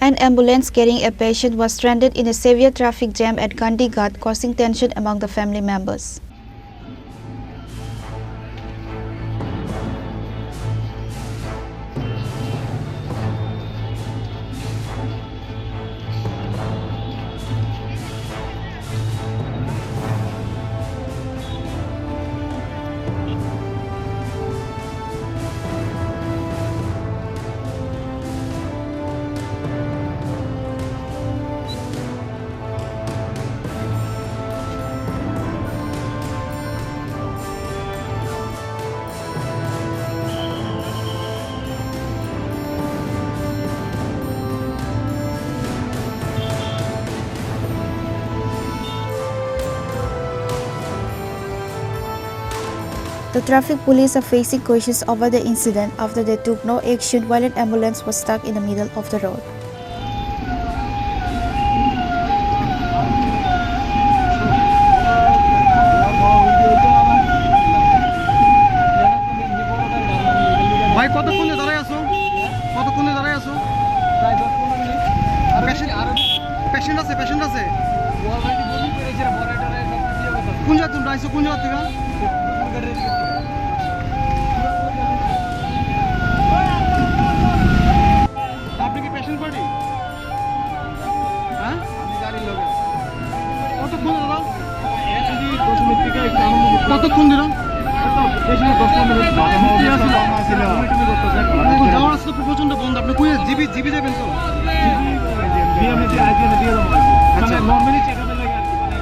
An ambulance carrying a patient was stranded in a severe traffic jam at Gandhighat, causing tension among the family members. The traffic police are facing questions over the incident after they took no action while an ambulance was stuck in the middle of the road. ভাই কতক্ষণ দাঁড়ায় আছো? কতক্ষণ দাঁড়ায় আছো? প্রায় 10-15 minute. আর patient আছে, patient আছে। ওর ভাই বমি করেছে বড়াটারে দিয়ে কথা। কোন জায়গা তুমি আইছো? কোন জায়গা থেকে? আপনি কি পেশেন্ট পার্টি? হ্যাঁ? আমি গাড়ির লোক। কতক্ষণ দাঁড়াও? এখানে 10 মিনিট থেকে একটু আনন্দ করতে। কতক্ষণ দিলাম? পেশেন্ট 10-15 মিনিট যাওয়ার আসলে প্রচন্ড বন্ধ। আপনি কই জিবি যাবেন তো? বিএমএসি আইপিএনে দিয়ে দেবো। মানে নরমালি চেকআপে লাগে আর কি, মানে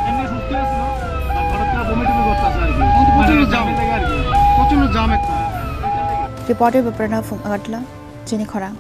এমনি সুস্থ আছে না, আর হঠাৎ করে বমি টমি করতেছে আর কি, প্রচন্ড জাম লাগে আর কি, প্রচন্ড জাম একটা। Reported by Pranav from Chini, Khorang.